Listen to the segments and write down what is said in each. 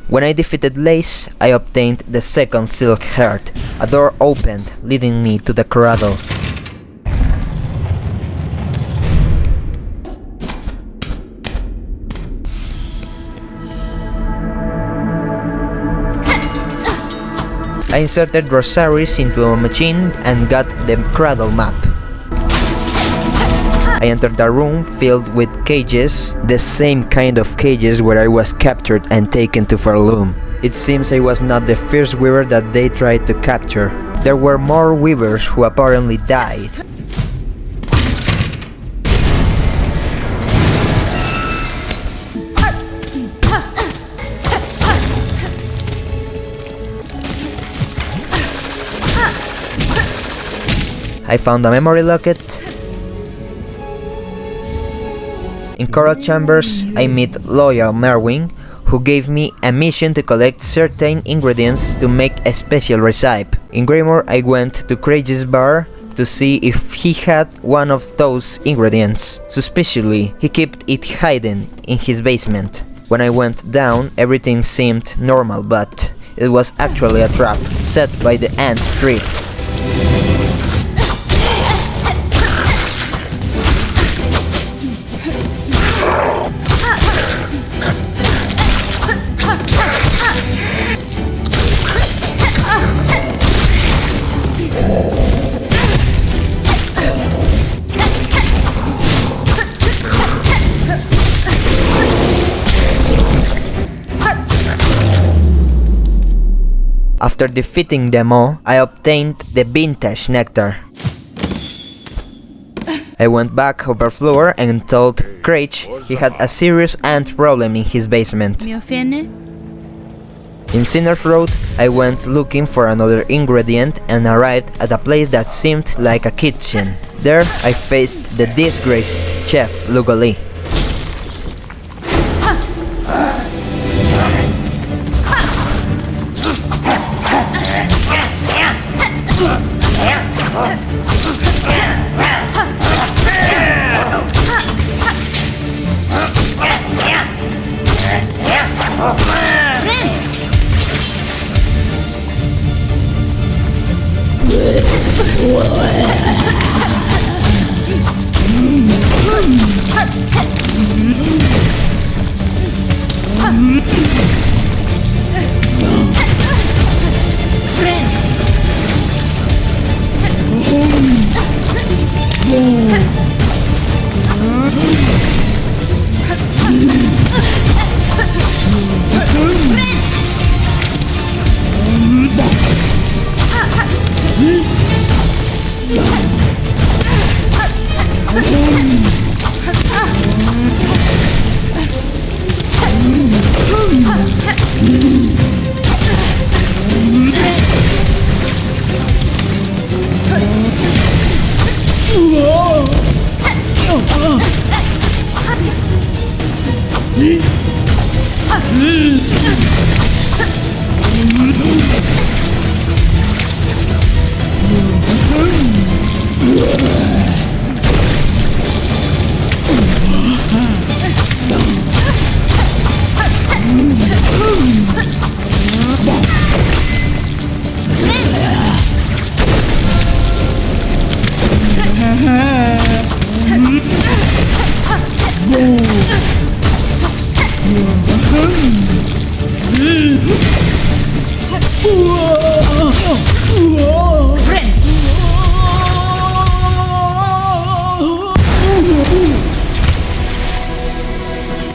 When I defeated Lace, I obtained the second Silk Heart. A door opened, leading me to the cradle. I inserted Rosaries into a machine and got the cradle map. I entered a room filled with cages, the same kind of cages where I was captured and taken to Farloom. It seems I was not the first weaver that they tried to capture. There were more weavers who apparently died. I found a memory locket. In Coral Chambers, I meet Loyal Merwin, who gave me a mission to collect certain ingredients to make a special recipe. In Greymoor, I went to Craig's bar to see if he had one of those ingredients. Suspiciously, he kept it hidden in his basement. When I went down, everything seemed normal, but it was actually a trap set by the ant tree. After defeating them all, I obtained the Vintage Nectar. I went back over floor and told Craig he had a serious ant problem in his basement. ¿Me ofende? In Sinner's Road, I went looking for another ingredient and arrived at a place that seemed like a kitchen. There, I faced the disgraced chef Lugali.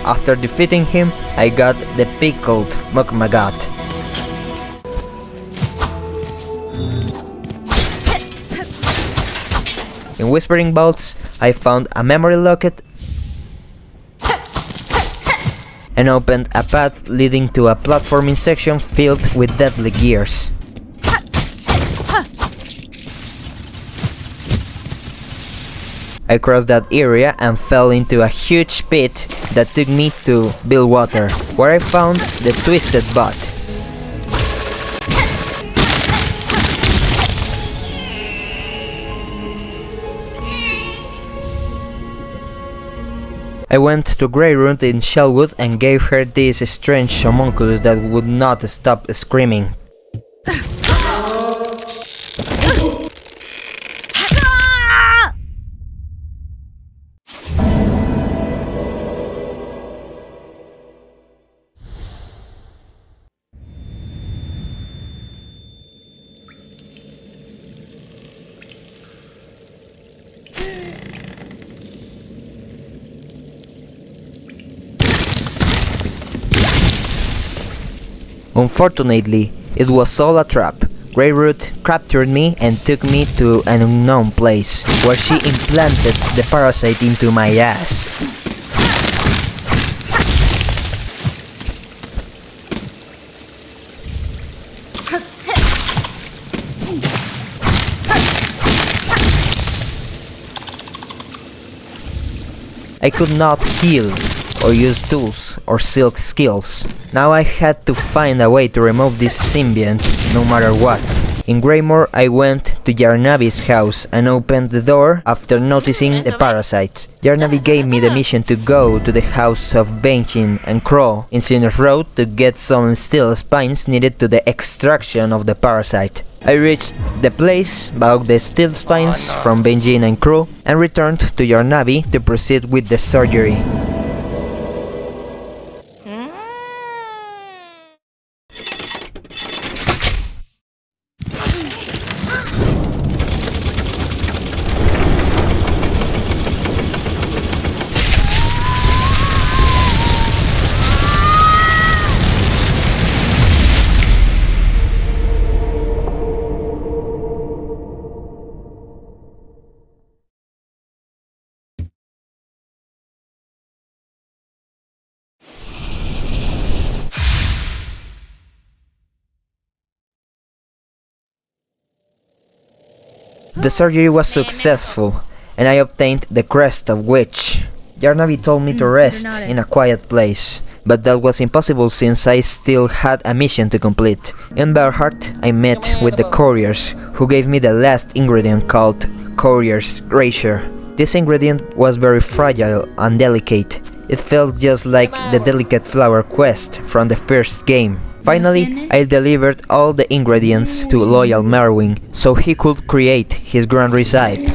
After defeating him, I got the pickled Mukmagat. In Whispering Vaults, I found a memory locket and opened a path leading to a platforming section filled with deadly gears. I crossed that area and fell into a huge pit that took me to Billwater, where I found the Twisted Bot. I went to Greyroot in Shellwood and gave her this strange homunculus that would not stop screaming. Unfortunately, it was all a trap. Greyroot captured me and took me to an unknown place, where she implanted the parasite into my ass. I could not heal, or use tools, or silk skills. Now I had to find a way to remove this symbiont, no matter what. In Greymore, I went to Yarnavi's house and opened the door after noticing the parasites. Yarnavi gave me the mission to go to the house of Benjin and Crow in Sinner's Road to get some steel spines needed to the extraction of the parasite. I reached the place, bought the steel spines from Benjin and Crow, and returned to Yarnavi to proceed with the surgery. The surgery was successful, and I obtained the Crest of Witch. Yarnavi told me to rest in a quiet place, but that was impossible since I still had a mission to complete. In Belhart, I met with the couriers, who gave me the last ingredient called Courier's Razor. This ingredient was very fragile and delicate. It felt just like the delicate flower quest from the first game. Finally, I delivered all the ingredients to Loyal Merwin so he could create his grand recipe.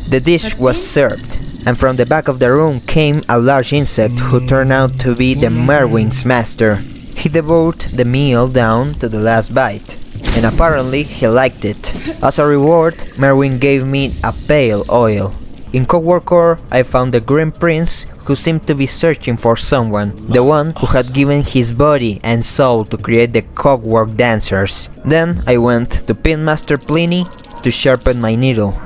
The dish was served, and from the back of the room came a large insect who turned out to be the Merwin's master. He devoured the meal down to the last bite, and apparently he liked it. As a reward, Merwin gave me a pale oil. In Coworker, I found the Green Prince, who seemed to be searching for someone, the one who had given his body and soul to create the Cogwork Dancers. Then I went to Pinmaster Pliny to sharpen my needle.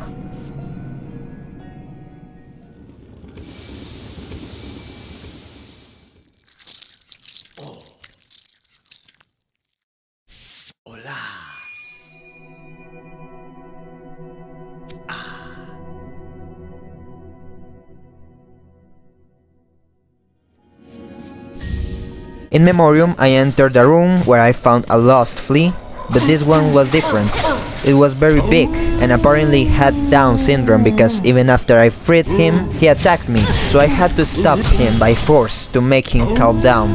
In Memoriam, I entered a room where I found a lost flea, but this one was different. It was very big and apparently had Down syndrome because even after I freed him, he attacked me, so I had to stop him by force to make him calm down.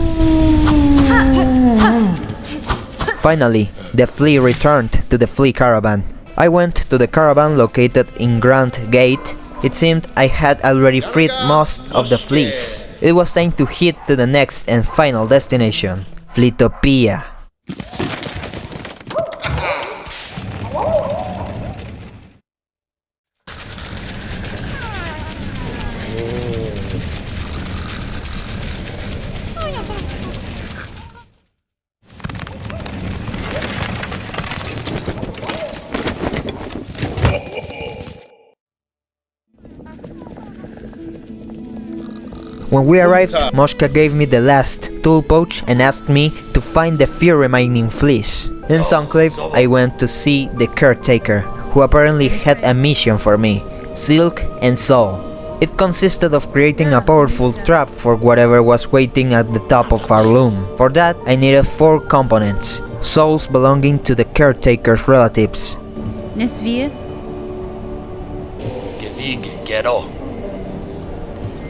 Finally, the flea returned to the flea caravan. I went to the caravan located in Grand Gate. It seemed I had already freed most of the fleas. It was time to head to the next and final destination, Fleetopia. When we arrived, Moshka gave me the last tool pouch and asked me to find the few remaining fleas. In Sunclave, I went to see the caretaker, who apparently had a mission for me: Silk and Soul. It consisted of creating a powerful trap for whatever was waiting at the top of our loom. For that, I needed 4 components, souls belonging to the caretaker's relatives. Nesvie, Gevig Gero.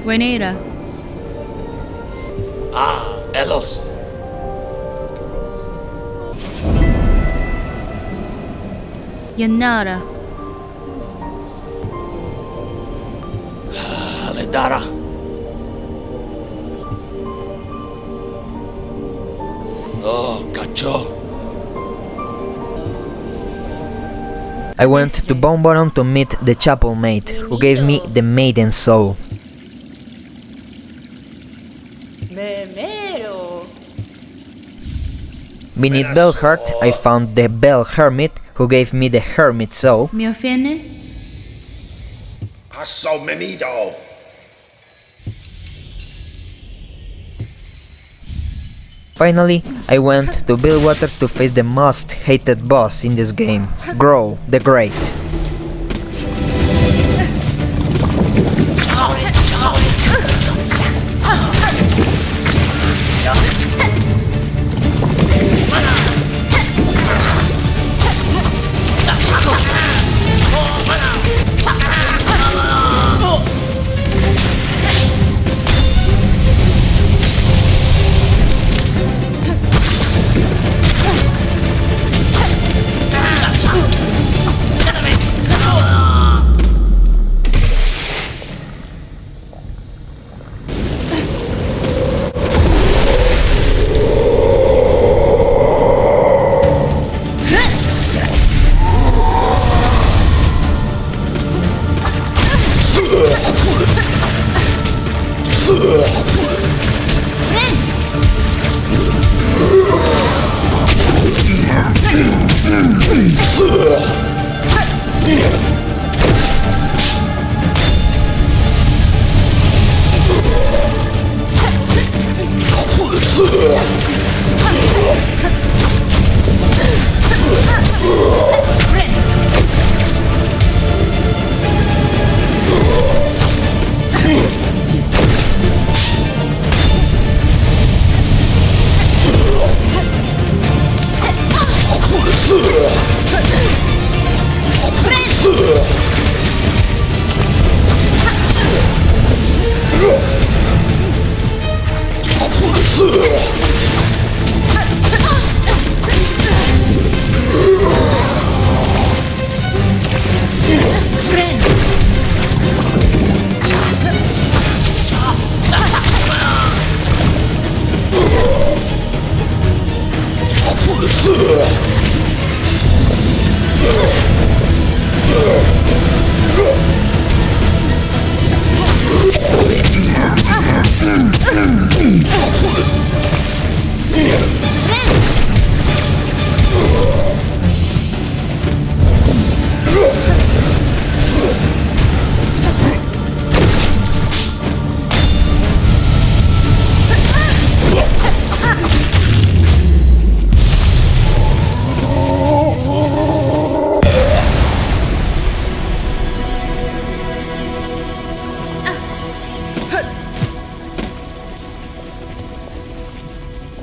Wenera, Elos. Yanara, Ledara. Oh, Cacho. I went to Bone Bottom to meet the chapel maid, who gave me the maiden's soul. Beneath Bellheart, I found the Bell Hermit, who gave me the hermit soul. Miofene, Asomenido. Finally, I went to Billwater to face the most hated boss in this game, Grow the Great.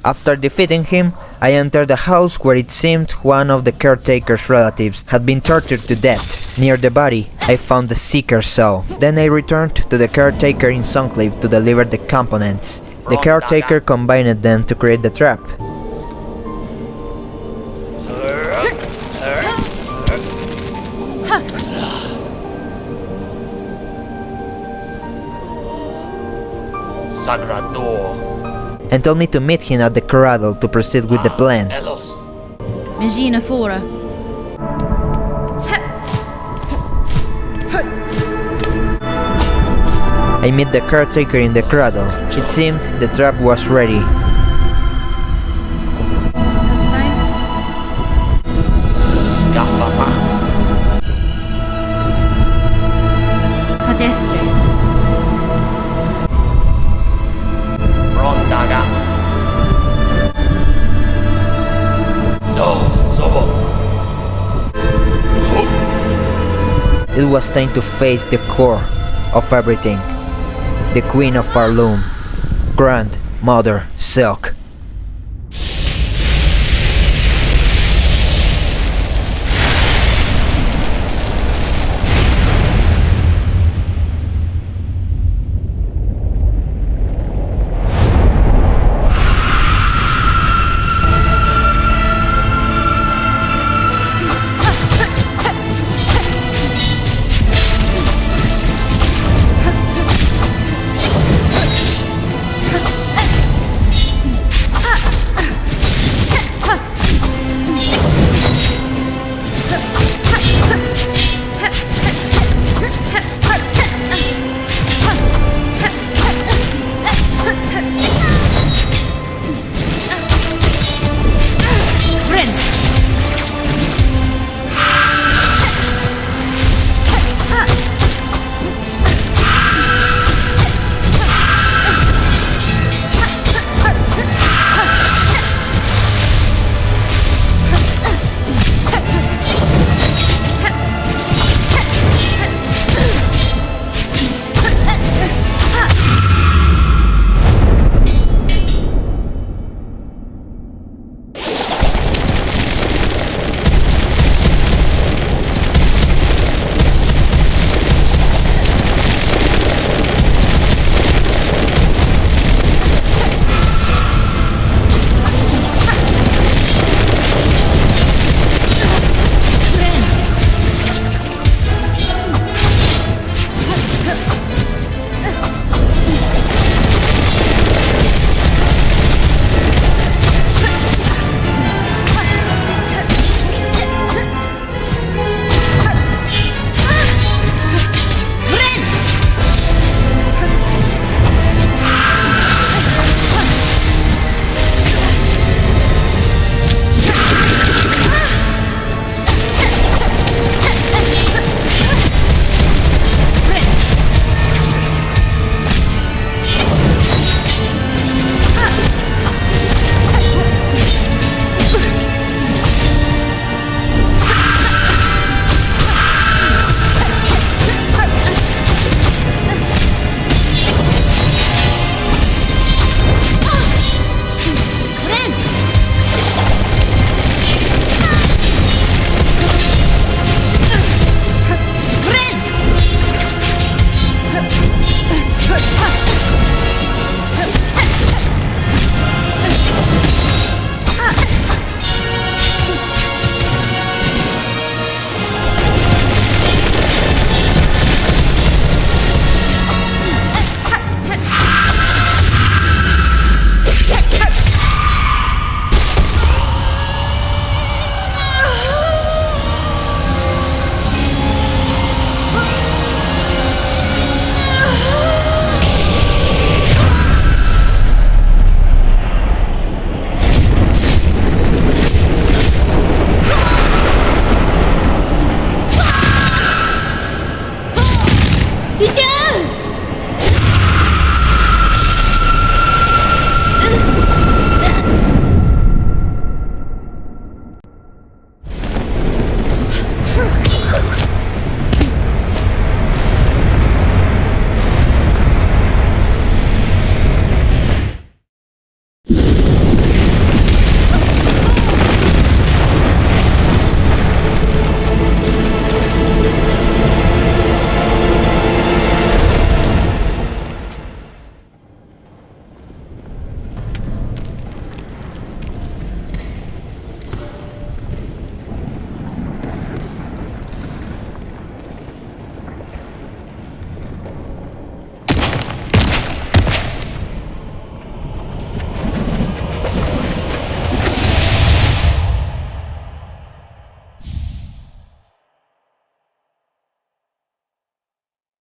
After defeating him, I entered a house where it seemed one of the caretaker's relatives had been tortured to death. Near the body, I found the Seeker's soul. Then I returned to the caretaker in Sunclave to deliver the components. The caretaker combined them to create the trap. Sagrador. And told me to meet him at the corral to proceed with the plan. Elos. Megina Fora, I met the caretaker in the cradle. It seemed the trap was ready. Hasvain, Gafama. Cadestre, It was time to face the core of everything. The Queen of Farloom, Grandmother Silk.